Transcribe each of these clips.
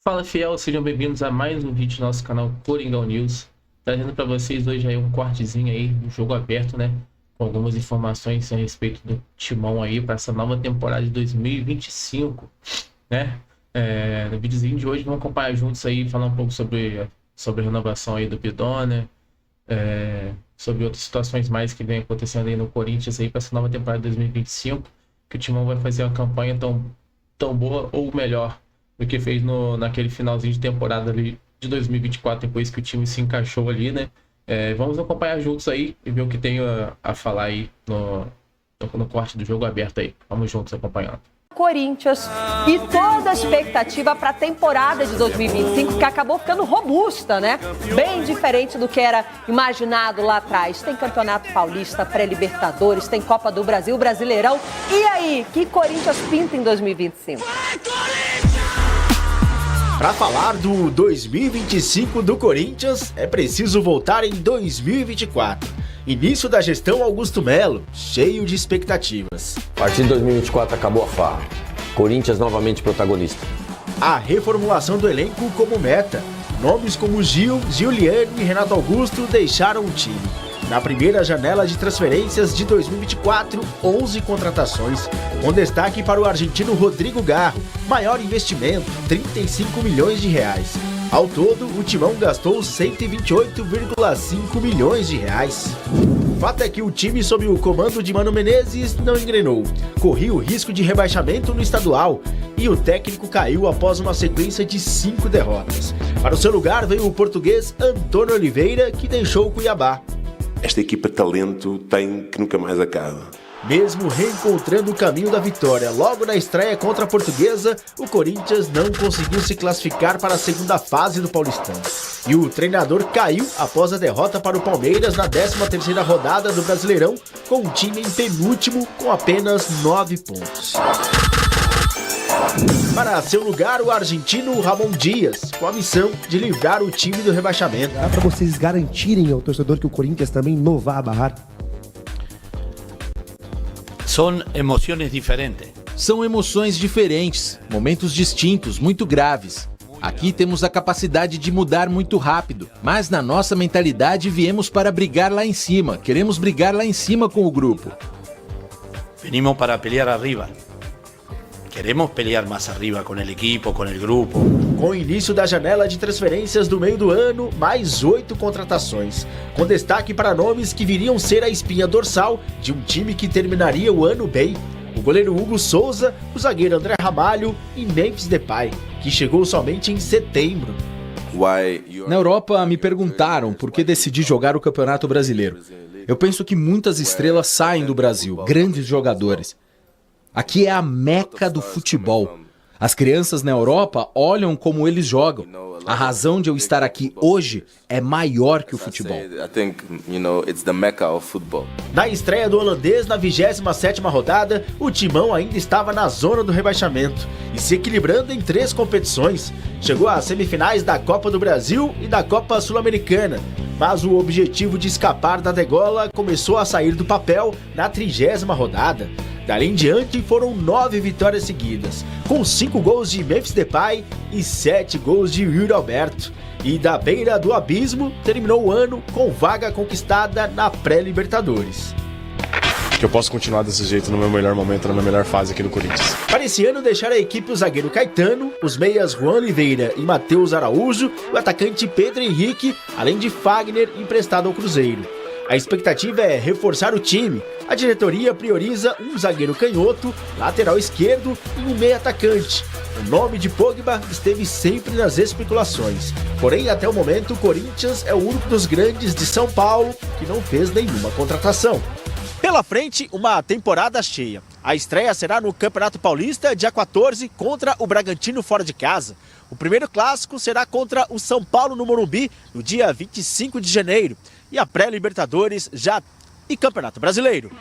Fala, fiel, sejam bem-vindos a mais um vídeo do nosso canal Coringão News. Trazendo para vocês hoje aí um cortezinho aí do jogo aberto, né? Com algumas informações a respeito do Timão aí para essa nova temporada de 2025, né? No videozinho de hoje vamos acompanhar juntos aí, falar um pouco sobre a renovação aí do Pidon, né? Sobre outras situações mais que vem acontecendo aí no Corinthians aí para essa nova temporada de 2025, que o Timão vai fazer uma campanha tão boa ou melhor do que fez naquele finalzinho de temporada ali de 2024, depois que o time se encaixou ali, né? Vamos acompanhar juntos aí e ver o que tem a falar aí no corte do jogo aberto aí. Vamos juntos acompanhando. Corinthians e toda a expectativa para a temporada de 2025, que acabou ficando robusta, né? Bem diferente do que era imaginado lá atrás. Tem Campeonato Paulista, pré-Libertadores, tem Copa do Brasil, Brasileirão. E aí, que Corinthians pinta em 2025? Para falar do 2025 do Corinthians, é preciso voltar em 2024. Início da gestão Augusto Melo, cheio de expectativas. A partir de 2024 acabou a farra. Corinthians novamente protagonista. A reformulação do elenco como meta. Nomes como Gil, Giuliano e Renato Augusto deixaram o time. Na primeira janela de transferências de 2024, 11 contratações, com destaque para o argentino Rodrigo Garro, maior investimento, 35 milhões de reais. Ao todo, o Timão gastou 128,5 milhões de reais. O fato é que o time sob o comando de Mano Menezes não engrenou, corria o risco de rebaixamento no estadual e o técnico caiu após uma sequência de 5 derrotas. Para o seu lugar veio o português Antônio Oliveira, que deixou o Cuiabá. Esta equipa talento tem que nunca mais acaba. Mesmo reencontrando o caminho da vitória logo na estreia contra a Portuguesa, o Corinthians não conseguiu se classificar para a segunda fase do Paulistão. E o treinador caiu após a derrota para o Palmeiras na 13ª rodada do Brasileirão, com o time em penúltimo com apenas 9 pontos. Para seu lugar, o argentino Ramon Dias, com a missão de livrar o time do rebaixamento. Dá para vocês garantirem ao torcedor que o Corinthians também não vai barrar? São emoções diferentes. São emoções diferentes, momentos distintos, muito graves. Aqui temos a capacidade de mudar muito rápido, mas na nossa mentalidade viemos para brigar lá em cima. Queremos brigar lá em cima com o grupo. Venimos para pelear arriba. Queremos pelear mais arriba com o equipo, com o grupo. Com o início da janela de transferências do meio do ano, mais 8 contratações, com destaque para nomes que viriam ser a espinha dorsal de um time que terminaria o ano bem. O goleiro Hugo Souza, o zagueiro André Ramalho e Memphis Depay, que chegou somente em setembro. Na Europa me perguntaram por que decidi jogar o Campeonato Brasileiro. Eu penso que muitas estrelas saem do Brasil, grandes jogadores. Aqui é a meca do futebol. As crianças na Europa olham como eles jogam. A razão de eu estar aqui hoje é maior que o futebol. Na estreia do holandês na 27ª rodada, o Timão ainda estava na zona do rebaixamento e se equilibrando em 3 competições. Chegou às semifinais da Copa do Brasil e da Copa Sul-Americana, mas o objetivo de escapar da degola começou a sair do papel na 30ª rodada. Dali em diante foram 9 vitórias seguidas, com 5 gols de Memphis Depay e 7 gols de Yuri Alberto. E da beira do abismo, terminou o ano com vaga conquistada na pré-Libertadores. Que eu posso continuar desse jeito no meu melhor momento, na minha melhor fase aqui no Corinthians. Para esse ano, deixar a equipe o zagueiro Caetano, os meias Juan Oliveira e Matheus Araújo, o atacante Pedro Henrique, além de Fagner, emprestado ao Cruzeiro. A expectativa é reforçar o time. A diretoria prioriza um zagueiro canhoto, lateral esquerdo e um meia atacante. O nome de Pogba esteve sempre nas especulações. Porém, até o momento, o Corinthians é o único dos grandes de São Paulo que não fez nenhuma contratação. Pela frente, uma temporada cheia. A estreia será no Campeonato Paulista, dia 14, contra o Bragantino fora de casa. O primeiro clássico será contra o São Paulo no Morumbi, no dia 25 de janeiro. E a pré-Libertadores e Campeonato Brasileiro.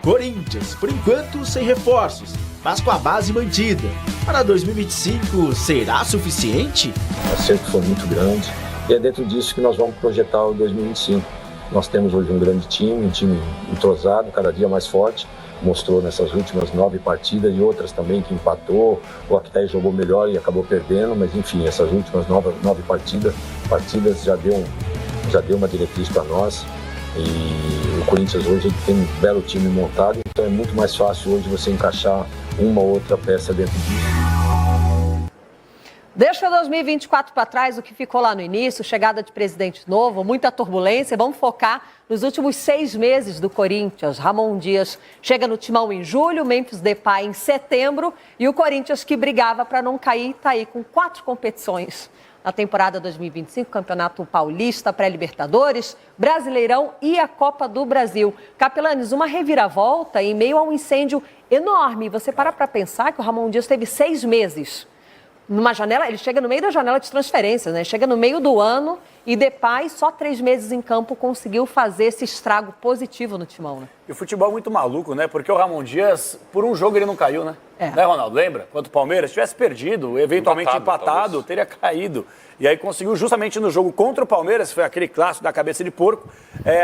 Corinthians, por enquanto, sem reforços, mas com a base mantida. Para 2025, será suficiente? O acerto foi muito grande e é dentro disso que nós vamos projetar o 2025. Nós temos hoje um grande time, um time entrosado, cada dia mais forte, mostrou nessas últimas 9 partidas e outras também que empatou, ou até jogou melhor e acabou perdendo, mas enfim, essas últimas 9 partidas já deu uma diretriz para nós. E o Corinthians hoje tem um belo time montado, então é muito mais fácil hoje você encaixar uma ou outra peça dentro disso. Deixa 2024 para trás, o que ficou lá no início, chegada de presidente novo, muita turbulência. Vamos focar nos últimos 6 meses do Corinthians. Ramon Dias chega no timão em julho, Memphis Depay em setembro e o Corinthians, que brigava para não cair, está aí com 4 competições na temporada 2025, Campeonato Paulista, Pré-Libertadores, Brasileirão e a Copa do Brasil. Capelanes, uma reviravolta em meio a um incêndio enorme. Você para pensar que o Ramon Dias teve 6 meses numa janela, ele chega no meio da janela de transferências, né? Chega no meio do ano e Depay, só 3 meses em campo, conseguiu fazer esse estrago positivo no timão, né? E o futebol é muito maluco, né? Porque o Ramon Dias, por um jogo ele não caiu, né? Né, Ronaldo? Lembra? Quanto o Palmeiras tivesse perdido, eventualmente empatado, teria caído. E aí conseguiu justamente no jogo contra o Palmeiras, foi aquele clássico da cabeça de porco,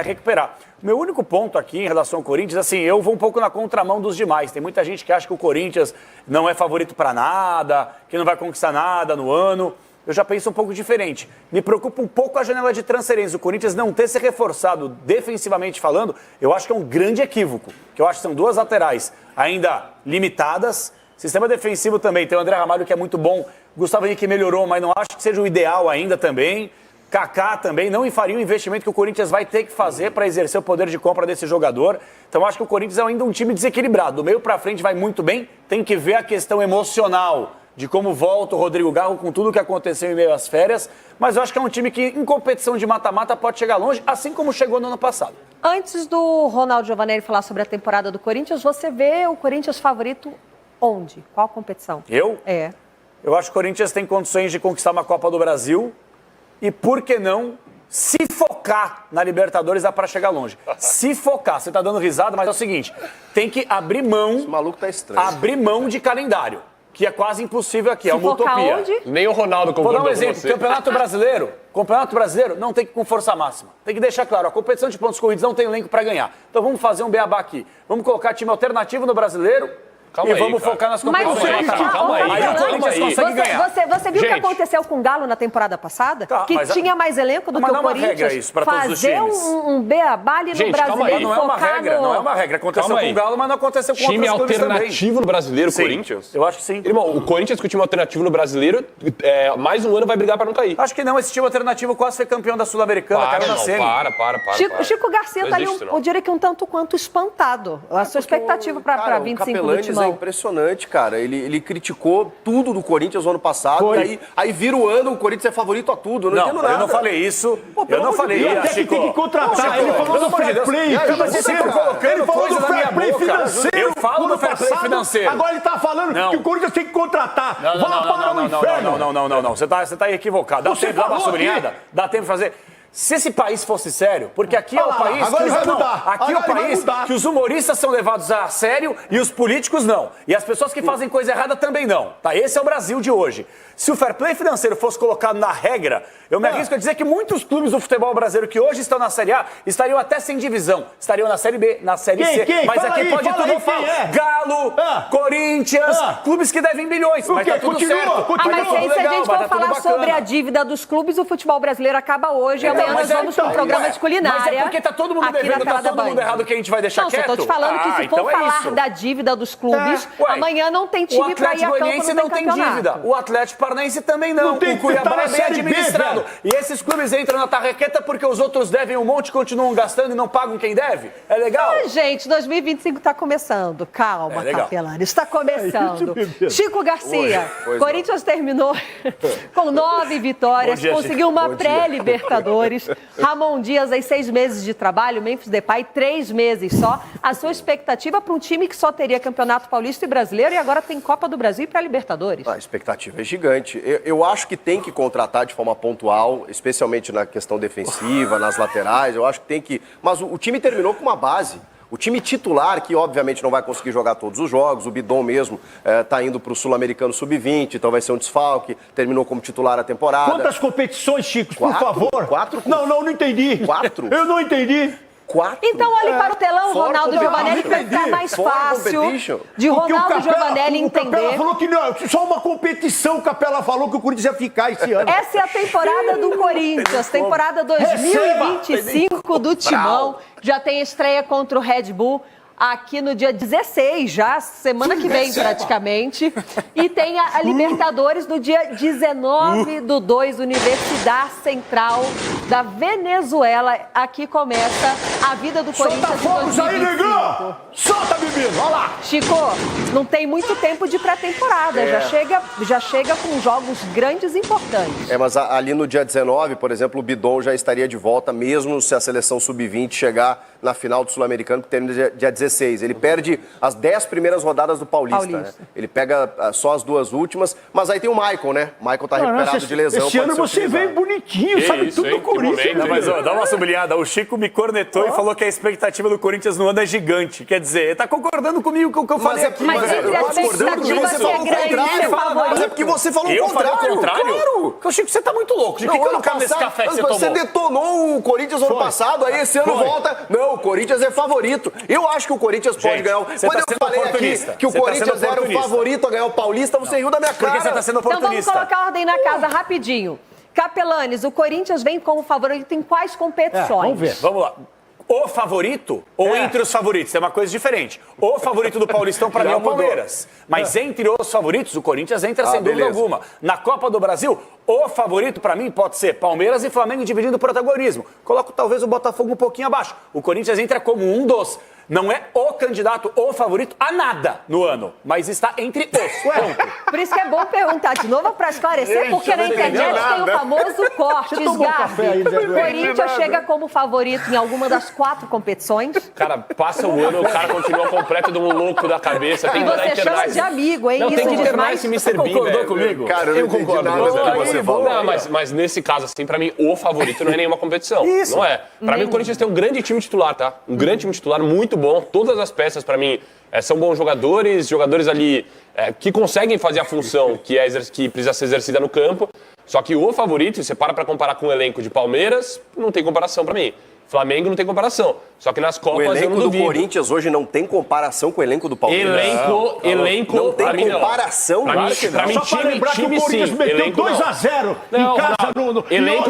recuperar. Meu único ponto aqui em relação ao Corinthians, assim, eu vou um pouco na contramão dos demais. Tem muita gente que acha que o Corinthians não é favorito para nada, que não vai conquistar nada no ano. Eu já penso um pouco diferente. Me preocupa um pouco a janela de transferência. O Corinthians não ter se reforçado defensivamente falando, eu acho que é um grande equívoco. Que eu acho que são 2 laterais ainda limitadas. Sistema defensivo também. Tem o André Ramalho, que é muito bom. Gustavo Henrique melhorou, mas não acho que seja o ideal ainda também. Kaká também não faria o investimento que o Corinthians vai ter que fazer para exercer o poder de compra desse jogador. Então acho que o Corinthians é ainda um time desequilibrado. Do meio para frente vai muito bem. Tem que ver a questão emocional de como volta o Rodrigo Garro com tudo o que aconteceu em meio às férias. Mas eu acho que é um time que, em competição de mata-mata, pode chegar longe, assim como chegou no ano passado. Antes do Ronaldo Giovanelli falar sobre a temporada do Corinthians, você vê o Corinthians favorito onde? Qual competição? Eu? Eu acho que o Corinthians tem condições de conquistar uma Copa do Brasil e, por que não, se focar na Libertadores, dá para chegar longe. Se focar. Você tá dando risada, mas é o seguinte, tem que abrir mão... Esse maluco tá estranho. Abrir mão de calendário, que é quase impossível aqui, é uma utopia. Onde? Nem o Ronaldo concordou com você. Vou dar um exemplo, Campeonato Brasileiro não tem que ir com força máxima. Tem que deixar claro, a competição de pontos corridos não tem elenco para ganhar. Então vamos fazer um beabá aqui. Vamos colocar time alternativo no Brasileiro e vamos focar nas competições. Calma aí. O Corinthians consegue ganhar. Você viu o que aconteceu com o Galo na temporada passada? Que tinha mais elenco do que o Corinthians? Fazer um beabá ali no Brasileiro. Não é uma regra, não é uma regra. Aconteceu com o Galo, mas não aconteceu com outros clubes também. Time alternativo no Brasileiro, Corinthians? Eu acho que sim. Irmão, o Corinthians com o time alternativo no Brasileiro, mais um ano vai brigar para não cair. Acho que não, esse time alternativo quase foi campeão da Sul-Americana, caiu na semi. Chico Garcia tá ali, eu diria que um tanto quanto espantado. A sua expectativa para 25 do Timão? É impressionante, cara. Ele criticou tudo do Corinthians no ano passado. Aí vira o ano, o Corinthians é favorito a tudo. Eu não entendo nada. Eu não falei isso. Eu não falei isso, Chico. Tem que contratar. Ele falou do fair play financeiro. Ele falou do fair play financeiro. Eu falo do fair play financeiro. Agora ele tá falando que o Corinthians tem que contratar. Vá para o inferno. Não. Você tá equivocado. Dá tempo de dar uma sublinhada? Dá tempo de fazer... Se esse país fosse sério, porque aqui é o país que os humoristas são levados a sério e os políticos não. E as pessoas que fazem coisa errada também não. Tá? Esse é o Brasil de hoje. Se o fair play financeiro fosse colocado na regra, eu me arrisco a dizer que muitos clubes do futebol brasileiro que hoje estão na Série A estariam até sem divisão. Estariam na Série B, na Série C. Mas aqui pode tudo falar. Galo, Corinthians, clubes que devem bilhões. Mas tá tudo certo. Mas aí se a gente for falar sobre a dívida dos clubes, o futebol brasileiro acaba hoje. Amanhã nós vamos para um programa de culinária. Mas é porque tá todo mundo devendo, tá todo mundo errado que a gente vai deixar quieto? Não, eu tô te falando que se for falar da dívida dos clubes, amanhã não tem time para ir a campo, não tem dívida. O Atlético Paranaense também não. O Cuiabá é bem administrado. E esses clubes entram na tarraqueta porque os outros devem um monte, continuam gastando e não pagam quem deve? É legal? Gente, 2025 tá começando. Calma, Capelani. Está começando. Chico Garcia, Corinthians terminou com 9 vitórias, conseguiu uma pré-Libertadores. Ramon Dias, aí 6 meses de trabalho, Memphis Depay, 3 meses só. A sua expectativa para um time que só teria Campeonato Paulista e Brasileiro e agora tem Copa do Brasil e pré-Libertadores? A expectativa é gigante. Eu acho que tem que contratar de forma pontual, especialmente na questão defensiva, nas laterais. Eu acho que tem que... Mas o time terminou com uma base. O time titular, que obviamente não vai conseguir jogar todos os jogos, o Bidon mesmo está indo para o Sul-Americano Sub-20, então vai ser um desfalque, terminou como titular a temporada. Quantas competições, Chico, por favor? 4? Não entendi. 4? Eu não entendi. 4. Então olhe para o telão, Fora Ronaldo competition. Giovanelli, que vai ficar mais Fora fácil competition. de Porque Ronaldo Giovanelli o Capela entender. falou que não, só uma competição o Capela falou que o Corinthians ia ficar esse ano. Essa é a temporada do Corinthians, temporada 2025 do Timão. Já tem estreia contra o Red Bull aqui no dia 16, já semana que vem praticamente. E tem a Libertadores no dia 19/2, Universidade Central da Venezuela. Aqui começa a vida do Corinthians Solta fogos em aí, 2025. negão! Solta, bebê! Olha lá! Chico, não tem muito tempo de pré-temporada, já chega com jogos grandes e importantes. Mas ali no dia 19, por exemplo, o Bidon já estaria de volta, mesmo se a seleção sub-20 chegar na final do Sul-Americano, que termina dia 16. Ele perde as 10 primeiras rodadas do Paulista. Né? Ele pega só as 2 últimas, mas aí tem o Maicon, né? O Maicon tá recuperado de lesão. Esse ano você veio bonitinho, sabe tudo do Corinthians. Não, mas dá uma sublinhada. O Chico me cornetou e falou que a expectativa do Corinthians no ano é gigante. Quer dizer, ele tá concordando comigo com o que eu falei aqui. Mas entre a expectativa que é grande, você favorito. Mas é porque você falou eu o contrário. Falei o contrário? Claro. Porque, Chico, você tá muito louco. De que eu não quero nesse café que você tomou? Você detonou o Corinthians ano passado, aí esse ano volta. Não, o Corinthians é favorito. Eu acho que o Corinthians pode ganhar. Quando eu falei aqui que o Corinthians era o favorito a ganhar o Paulista, você riu da minha cara. Porque você tá sendo oportunista. Então vamos colocar ordem na casa rapidinho. Capelanes, o Corinthians vem como favorito em quais competições? Vamos ver. Vamos lá. O favorito ou entre os favoritos? É uma coisa diferente. O favorito do Paulistão, para mim, é o Palmeiras. Mas entre os favoritos, o Corinthians entra sem dúvida alguma. Na Copa do Brasil, o favorito, para mim, pode ser Palmeiras e Flamengo dividindo o protagonismo. Coloco talvez o Botafogo um pouquinho abaixo. O Corinthians entra como um dos. Não é o candidato ou favorito a nada no ano, mas está entre os. Ponto. Por isso que é bom perguntar de novo para esclarecer, porque na internet tem o famoso corte, Sgarbi. O Corinthians chega como favorito em alguma das 4 competições. Cara, passa o ano, o cara continua completo de um louco da cabeça. Tem E você chama de amigo, hein? Não, Isso tem que diz internar mais. esse Mr. Bean, concordou comigo? Cara, eu não concordo nada do que você falou. Não, mas nesse caso, assim, pra mim, o favorito não é nenhuma competição. Isso. Não é. Pra mim, o Corinthians tem um grande time titular, tá? Um grande time titular, muito bom. Todas as peças, pra mim, são bons jogadores ali que conseguem fazer a função que precisa ser exercida no campo. Só que o favorito, você para pra comparar com o elenco de Palmeiras, não tem comparação pra mim. Flamengo não tem comparação. Só que nas Copas o eu não duvido. O elenco do Corinthians hoje não tem comparação com o elenco do Palmeiras. Elenco não tem pra mim, comparação. Pra mim, Só pra lembrar que o Corinthians sim. meteu Elenco 2-0 não. em casa no elenco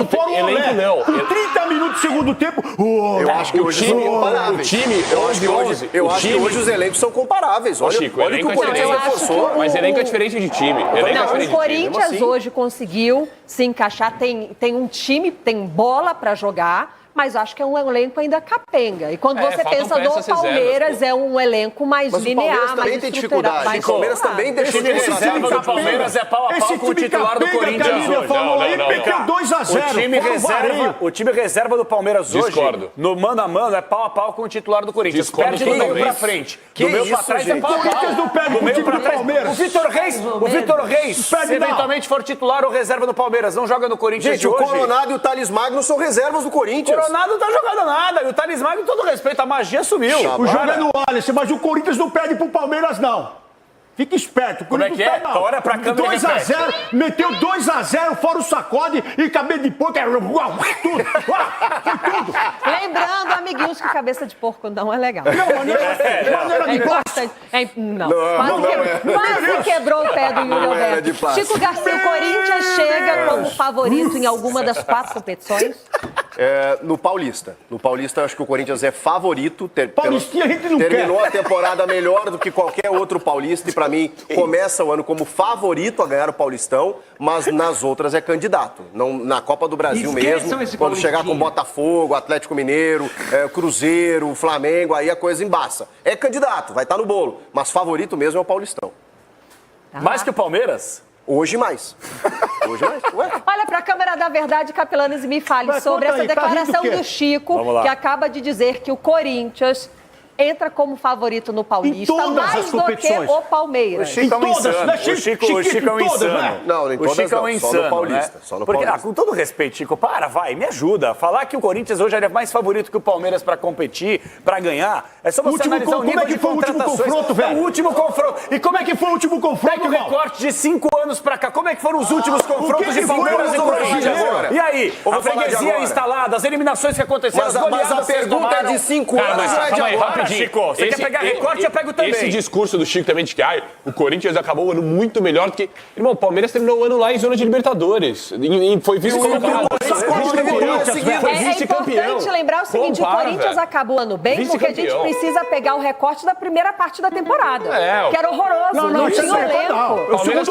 não. Com 30 minutos do segundo tempo. Eu acho que hoje são comparáveis. Eu acho que hoje os elencos são comparáveis. Olha, Chico, olha que o Corinthians reforçou. Mas elenco é diferente de time. O Corinthians hoje conseguiu se encaixar, tem um time, tem bola para jogar, mas acho que é um elenco ainda capenga. E quando você pensa no Palmeiras, é um elenco mais linear, mais estruturado. O Palmeiras também tem dificuldade. Esse time do Palmeiras é pau a pau com o titular do Corinthians hoje. O time reserva do Palmeiras hoje, no mano a mano, é pau a pau com o titular do Corinthians. Perde do meio pra frente. Do meio pra trás é pau a pau. O Corinthians não perde o time do Palmeiras. O Vitor Reis, se eventualmente for titular ou reserva do Palmeiras, não joga no Corinthians de hoje. O Coronado e o Thales Magno são reservas do Corinthians. O Coronado não tá jogando nada. E o Thales Magno, com todo respeito, a magia sumiu. O jogo é no Alisson, mas o Corinthians não perde pro Palmeiras, não. Fica esperto. Como é que é? Olha pra câmera. 2-0, meteu 2-0, fora o sacode e cabelo de porco. Tudo. Foi tudo. Lembrando, amiguinhos, que cabeça de porco não é legal. Não, maneira de plástico. Quase quebrou o pé do Yuri Alberto. Chico Garcia, o Corinthians chega como favorito em alguma das 4 competições? No Paulista. No Paulista, eu acho que o Corinthians é favorito. Paulistinha a gente não terminou a temporada melhor do que qualquer outro paulista e, pra mim, começa o ano como favorito a ganhar o Paulistão, mas nas outras é candidato. Não, na Copa do Brasil mesmo, quando chegar com Botafogo, Atlético Mineiro, Cruzeiro, Flamengo, aí a coisa embaça. É candidato, vai estar no bolo, mas favorito mesmo é o Paulistão. Mais que o Palmeiras? Hoje mais. Ué? Olha para a câmera da verdade, Capelanes, e me fale sobre essa declaração do Chico, que acaba de dizer que o Corinthians entra como favorito no Paulista, mais do que o Palmeiras. O Chico é um insano. O Chico é um insano. Não, em todas o Chico é um insano, só no Paulista. Né? Só no Porque, Paulista. com todo respeito, Chico, me ajuda. Falar que o Corinthians hoje é mais favorito que o Palmeiras para competir, para ganhar, é só você analisar o nível de contratações. Como é que foi o último confronto, velho? O último confronto. E como é que foi o último confronto, Pega o recorte de 5 anos para cá. Como é que foram os últimos confrontos de Palmeiras e Corinthians? Agora? E aí? A freguesia instalada, as eliminações que aconteceram, Mas a pergunta é de 5 anos, não é de agora. Chico, você quer pegar recorte, eu pego também. Esse discurso do Chico também de que o Corinthians acabou o ano muito melhor do que... Irmão, o Palmeiras terminou o ano lá em zona de Libertadores. Foi vice-campeão. É importante lembrar o seguinte, o Corinthians acabou o ano bem porque a gente precisa pegar o recorte da primeira parte da temporada, que era horroroso, não tinha o elenco. O Palmeiras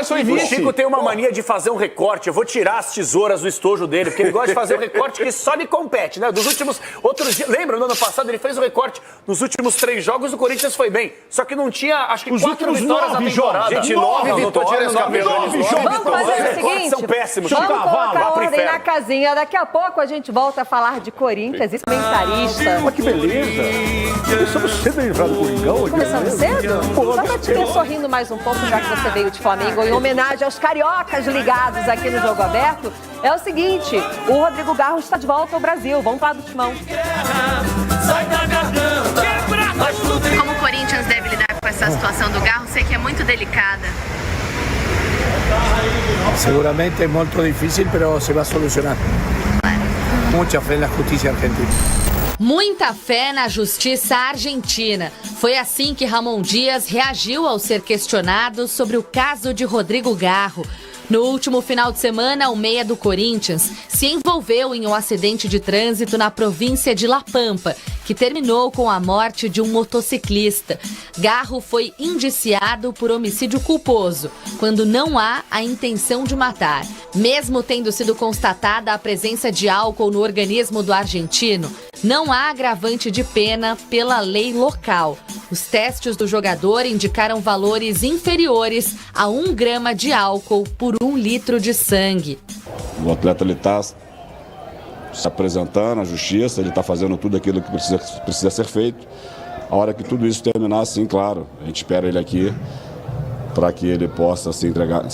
foi vice. O Chico tem uma mania de fazer um recorte. Eu vou tirar as tesouras do estojo dele, porque ele gosta de fazer um recorte que só lhe compete, né? Dos últimos outros dias, lembra, no ano passado ele fez um recorte. Nos últimos 3 jogos o Corinthians foi bem. Só que não tinha, acho que 4 vitórias na temporada. Gente, 9 vitórias, Vamos fazer o seguinte, são péssimos. vamos colocar ordem na casinha. Daqui a pouco a gente volta a falar de Corinthians e comentarista. Olha que beleza. Começamos cedo a livrar do Coringão. Começando cedo? Só pra te ver sorrindo mais um pouco, já que você veio de Flamengo, em homenagem aos cariocas ligados aqui no Jogo Aberto, é o seguinte, o Rodrigo Garro está de volta ao Brasil. Vamos falar do Timão. Como o Corinthians deve lidar com essa situação do Garro, sei que é muito delicada. Seguramente é muito difícil, mas se vai solucionar. Muita fé na justiça argentina. Muita fé na justiça argentina. Foi assim que Ramon Dias reagiu ao ser questionado sobre o caso de Rodrigo Garro. No último final de semana, o meia do Corinthians se envolveu em um acidente de trânsito na província de La Pampa, que terminou com a morte de um motociclista. Garro foi indiciado por homicídio culposo, quando não há a intenção de matar. Mesmo tendo sido constatada a presença de álcool no organismo do argentino, não há agravante de pena pela lei local. Os testes do jogador indicaram valores inferiores a 1 grama de álcool por 1 litro de sangue. O atleta está se apresentando à justiça, ele está fazendo tudo aquilo que precisa ser feito. A hora que tudo isso terminar, sim, claro, a gente espera ele aqui para que ele possa se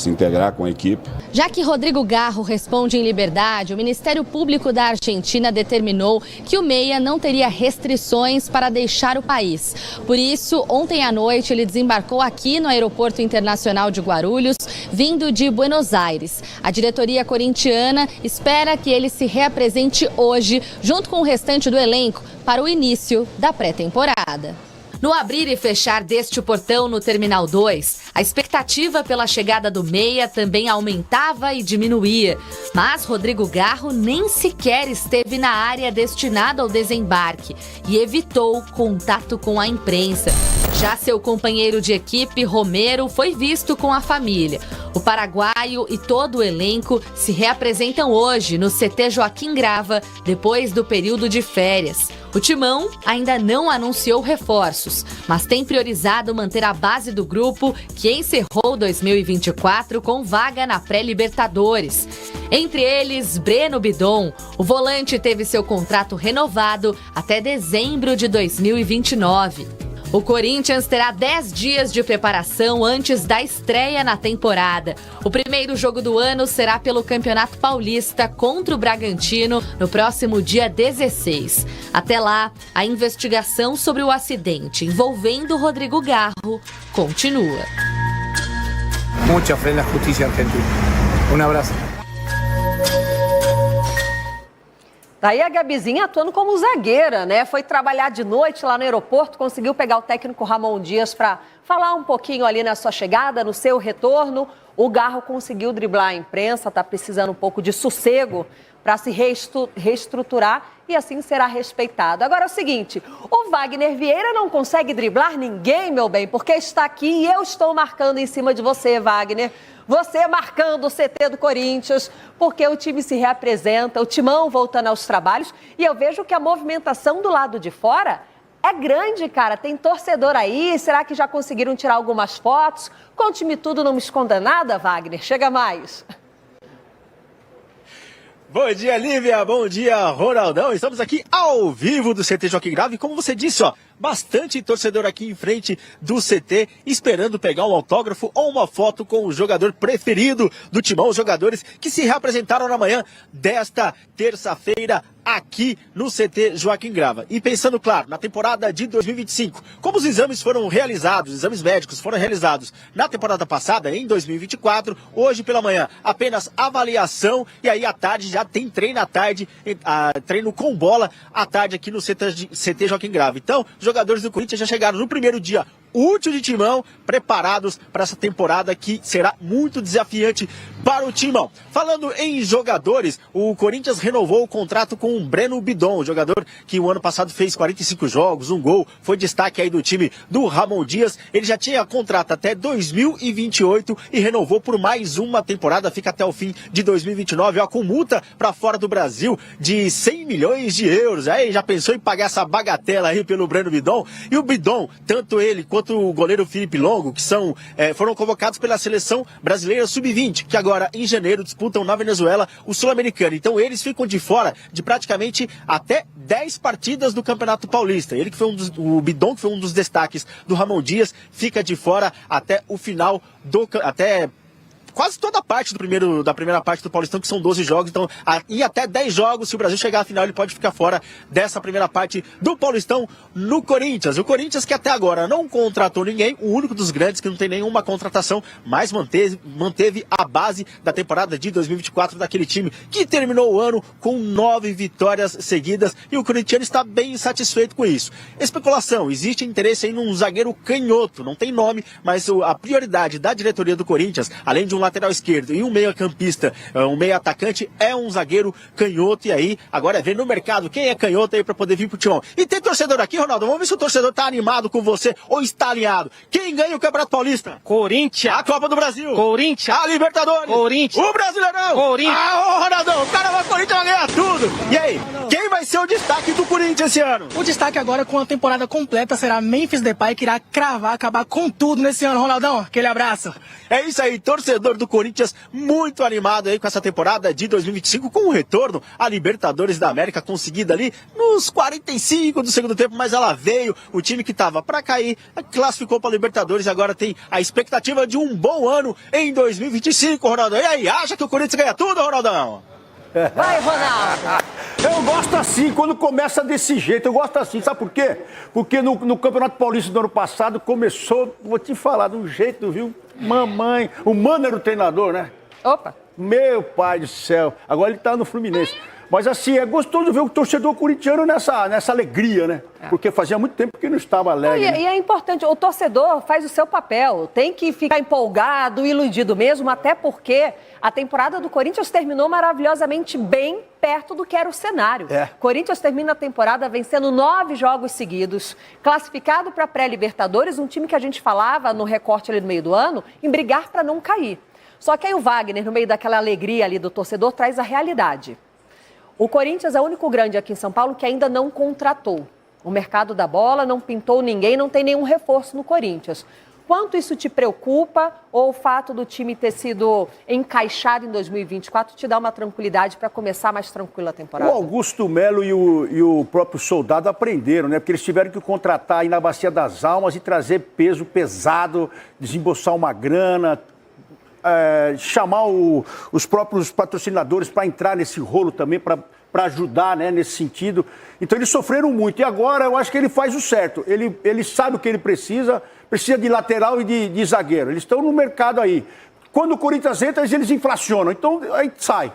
integrar com a equipe. Já que Rodrigo Garro responde em liberdade, o Ministério Público da Argentina determinou que o meia não teria restrições para deixar o país. Por isso, ontem à noite ele desembarcou aqui no Aeroporto Internacional de Guarulhos, vindo de Buenos Aires. A diretoria corintiana espera que ele se reapresente hoje, junto com o restante do elenco, para o início da pré-temporada. No abrir e fechar deste portão no Terminal 2, a expectativa pela chegada do meia também aumentava e diminuía. Mas Rodrigo Garro nem sequer esteve na área destinada ao desembarque e evitou contato com a imprensa. Já seu companheiro de equipe, Romero, foi visto com a família. O paraguaio e todo o elenco se reapresentam hoje no CT Joaquim Grava, depois do período de férias. O Timão ainda não anunciou reforços, mas tem priorizado manter a base do grupo, que encerrou 2024 com vaga na pré-Libertadores. Entre eles, Breno Bidon. O volante teve seu contrato renovado até dezembro de 2029. O Corinthians terá 10 dias de preparação antes da estreia na temporada. O primeiro jogo do ano será pelo Campeonato Paulista contra o Bragantino no próximo dia 16. Até lá, a investigação sobre o acidente envolvendo Rodrigo Garro continua. Muita fé na justiça argentina. Um abraço. Daí a Gabizinha atuando como zagueira, né? Foi trabalhar de noite lá no aeroporto, conseguiu pegar o técnico Ramon Dias para falar um pouquinho ali na sua chegada, no seu retorno. O Garro conseguiu driblar a imprensa, tá precisando um pouco de sossego para se reestruturar e assim será respeitado. Agora é o seguinte, o Wagner Vieira não consegue driblar ninguém, meu bem, porque está aqui e eu estou marcando em cima de você, Wagner. Você marcando o CT do Corinthians, porque o time se reapresenta, o Timão voltando aos trabalhos. E eu vejo que a movimentação do lado de fora é grande, cara. Tem torcedor aí, será que já conseguiram tirar algumas fotos? Conte-me tudo, não me esconda nada, Wagner. Chega mais. Bom dia, Lívia. Bom dia, Ronaldão. Estamos aqui ao vivo do CT Joaquim Grava. E como você disse, ó, bastante torcedor aqui em frente do CT, esperando pegar um autógrafo ou uma foto com o jogador preferido do Timão. Os jogadores que se reapresentaram na manhã desta terça-feira aqui no CT Joaquim Grava. E pensando, claro, na temporada de 2025, como os exames foram realizados, os exames médicos foram realizados na temporada passada, em 2024, hoje pela manhã apenas avaliação e aí à tarde já tem treino à tarde, treino com bola à tarde aqui no CT Joaquim Grava. Então, os jogadores do Corinthians já chegaram no primeiro dia útil de Timão, preparados para essa temporada que será muito desafiante para o Timão. Falando em jogadores, o Corinthians renovou o contrato com o Breno Bidon, jogador que o ano passado fez 45 jogos, um gol, foi destaque aí do time do Ramon Dias. Ele já tinha contrato até 2028 e renovou por mais uma temporada, fica até o fim de 2029, ó, com multa para fora do Brasil de 100 milhões de euros. Aí já pensou em pagar essa bagatela aí pelo Breno Bidon? E o Bidon, tanto ele quanto o goleiro Felipe Longo, que foram convocados pela seleção brasileira sub-20, que agora em janeiro disputam na Venezuela o Sul-Americano. Então eles ficam de fora de praticamente até 10 partidas do Campeonato Paulista. Ele que foi o Bidon, que foi um dos destaques do Ramon Dias, fica de fora até o final até quase toda a parte da primeira parte do Paulistão, que são 12 jogos, então e até 10 jogos, se o Brasil chegar à final, ele pode ficar fora dessa primeira parte do Paulistão no Corinthians. O Corinthians que até agora não contratou ninguém, o único dos grandes que não tem nenhuma contratação, mas manteve a base da temporada de 2024 daquele time que terminou o ano com 9 vitórias seguidas e o corintiano está bem satisfeito com isso. Especulação, existe interesse em um zagueiro canhoto, não tem nome, mas a prioridade da diretoria do Corinthians, além de um lateral esquerdo e um meio-campista, um meio-atacante, é um zagueiro canhoto. E aí, agora é ver no mercado quem é canhoto aí pra poder vir pro Timão. E tem torcedor aqui, Ronaldo, vamos ver se o torcedor tá animado com você ou está alinhado. Quem ganha o Campeonato Paulista? Corinthians. A Copa do Brasil. Corinthians. A Libertadores. Corinthians. O Brasileirão. Corinthians. Ah, ô Ronaldão, o cara vai Corinthians vai ganhar tudo. E aí, quem vai ser o destaque do Corinthians esse ano? O destaque agora com a temporada completa será Memphis Depay, que irá acabar com tudo nesse ano, Ronaldão. Aquele abraço. É isso aí, torcedor do Corinthians muito animado aí com essa temporada de 2025, com o retorno à Libertadores da América, conseguida ali nos 45 do segundo tempo, mas ela veio, o time que estava para cair, classificou para Libertadores e agora tem a expectativa de um bom ano em 2025, Ronaldão. E aí, acha que o Corinthians ganha tudo, Ronaldão? Vai, Ronaldo! Eu gosto assim, quando começa desse jeito, eu gosto assim, sabe por quê? Porque no Campeonato Paulista do ano passado começou, vou te falar, de um jeito, viu? Mamãe, o Mano era o treinador, né? Opa! Meu pai do céu, agora ele tá no Fluminense. Mas assim, é gostoso ver o torcedor corintiano nessa alegria, né? Porque fazia muito tempo que não estava alegre. E é importante, o torcedor faz o seu papel, tem que ficar empolgado, iludido mesmo, até porque a temporada do Corinthians terminou maravilhosamente bem perto do que era o cenário. Corinthians termina a temporada vencendo 9 jogos seguidos, classificado para pré-Libertadores, um time que a gente falava no recorte ali no meio do ano, em brigar para não cair. Só que aí o Wagner, no meio daquela alegria ali do torcedor, traz a realidade. O Corinthians é o único grande aqui em São Paulo que ainda não contratou. O mercado da bola não pintou ninguém, não tem nenhum reforço no Corinthians. Quanto isso te preocupa ou o fato do time ter sido encaixado em 2024 te dá uma tranquilidade para começar mais tranquila a temporada? O Augusto Melo e o próprio Soldado aprenderam, né? Porque eles tiveram que contratar aí na Bacia das Almas e trazer peso pesado, desembolsar uma grana, chamar os próprios patrocinadores para entrar nesse rolo também, para ajudar, né, nesse sentido. Então eles sofreram muito. E agora eu acho que ele faz o certo. Ele sabe o que ele precisa de lateral e de zagueiro. Eles estão no mercado aí. Quando o Corinthians entra, eles inflacionam. Então aí sai.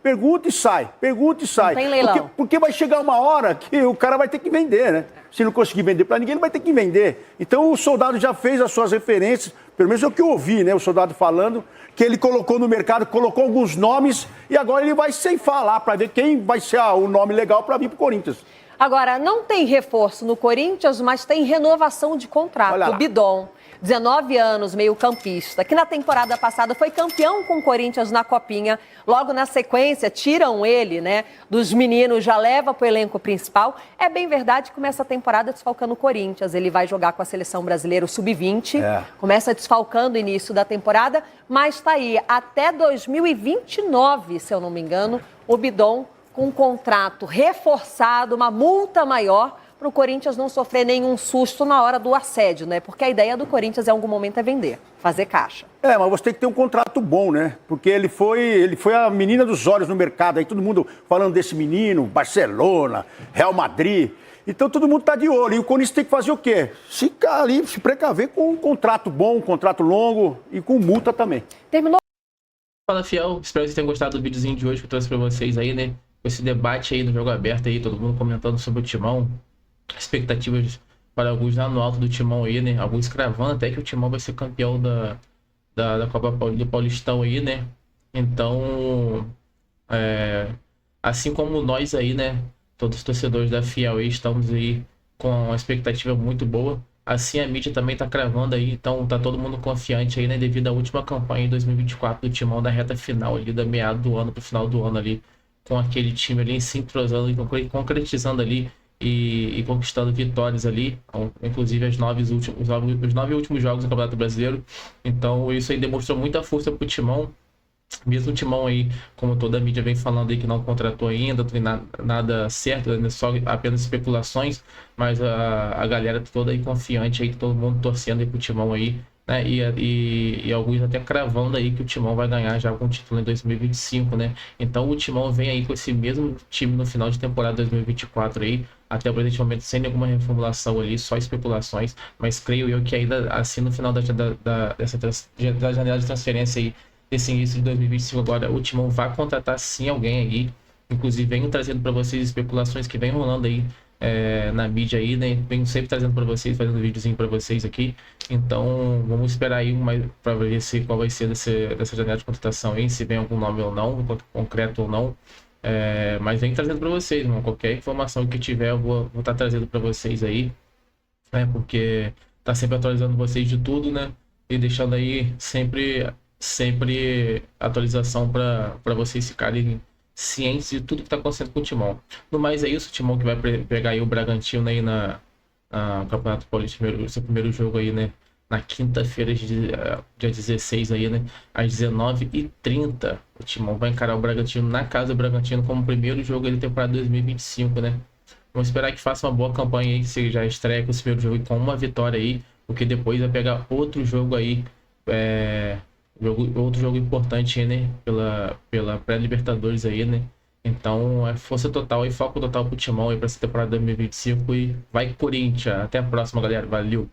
Pergunta e sai. Pergunta e sai. Não tem leilão. Porque vai chegar uma hora que o cara vai ter que vender, né? Se não conseguir vender para ninguém, ele vai ter que vender. Então o Soldado já fez as suas referências, pelo menos é o que eu ouvi, né? O Soldado falando que ele colocou no mercado, colocou alguns nomes e agora ele vai ceifar lá para ver quem vai ser o nome legal para vir para o Corinthians. Agora, não tem reforço no Corinthians, mas tem renovação de contrato. O Bidon, 19 anos, meio-campista, que na temporada passada foi campeão com o Corinthians na Copinha. Logo na sequência, tiram ele, né, dos meninos, já leva para o elenco principal. É bem verdade que começa a temporada desfalcando o Corinthians. Ele vai jogar com a seleção brasileira, o Sub-20. Começa desfalcando o início da temporada, mas está aí até 2029, se eu não me engano, o Bidon com um contrato reforçado, uma multa maior, para o Corinthians não sofrer nenhum susto na hora do assédio, né? Porque a ideia do Corinthians em algum momento é vender, fazer caixa. Mas você tem que ter um contrato bom, né? Porque ele foi a menina dos olhos no mercado, aí todo mundo falando desse menino, Barcelona, Real Madrid. Então todo mundo tá de olho. E o Corinthians tem que fazer o quê? Ficar ali, se precaver com um contrato bom, um contrato longo e com multa também. Terminou. Fala, Fiel. Espero que vocês tenham gostado do videozinho de hoje que eu trouxe para vocês aí, né? Com esse debate aí no Jogo Aberto aí, todo mundo comentando sobre o Timão. Expectativas para alguns lá no alto do Timão aí, né? Alguns cravando até que o Timão vai ser campeão da Copa do Paulistão aí, né? Então, assim como nós aí, né? Todos os torcedores da Fiel aí estamos aí com uma expectativa muito boa. Assim a mídia também tá cravando aí, então tá todo mundo confiante aí, né? Devido à última campanha em 2024 do Timão, da reta final ali, da meada do ano pro final do ano ali, com aquele time ali se entrosando e concretizando ali e conquistando vitórias ali, inclusive os 9 últimos jogos do Campeonato Brasileiro. Então isso aí demonstrou muita força pro Timão, mesmo o Timão aí, como toda a mídia vem falando aí que não contratou ainda, não tem nada certo, só apenas especulações, mas a galera toda aí confiante aí, todo mundo torcendo aí pro Timão aí, né? E alguns até cravando aí que o Timão vai ganhar já com o título em 2025, né? Então o Timão vem aí com esse mesmo time no final de temporada 2024 aí, até o presente momento sem nenhuma reformulação ali, só especulações, mas creio eu que ainda assim no final da janela de transferência aí, desse início de 2025 agora, o Timão vai contratar sim alguém aí, inclusive venho trazendo para vocês especulações que vem rolando aí na mídia aí, né? Venho sempre trazendo para vocês, fazendo um videozinho para vocês aqui. Então vamos esperar aí para ver qual vai ser dessa janela de contratação aí, se vem algum nome ou não, concreto ou não. Mas venho trazendo para vocês, irmão. Qualquer informação que tiver eu vou estar trazendo para vocês aí, né? Porque tá sempre atualizando vocês de tudo, né? E deixando aí sempre atualização para vocês ficarem cientes de tudo que está acontecendo com o Timão. No mais é isso, o Timão que vai pegar aí o Bragantino aí na Campeonato Paulista, seu primeiro jogo aí, né? Na quinta-feira, dia 16 aí, né? Às 19h30, o Timão vai encarar o Bragantino na casa do Bragantino como primeiro jogo aí da temporada 2025, né? Vamos esperar que faça uma boa campanha aí, que você já estreia com esse primeiro jogo com uma vitória aí, porque depois vai pegar outro jogo aí, outro jogo importante, né? Pela pré-Libertadores aí, né? Então é força total e foco total pro Timão aí pra essa temporada 2025 e vai Corinthians. Até a próxima, galera. Valeu!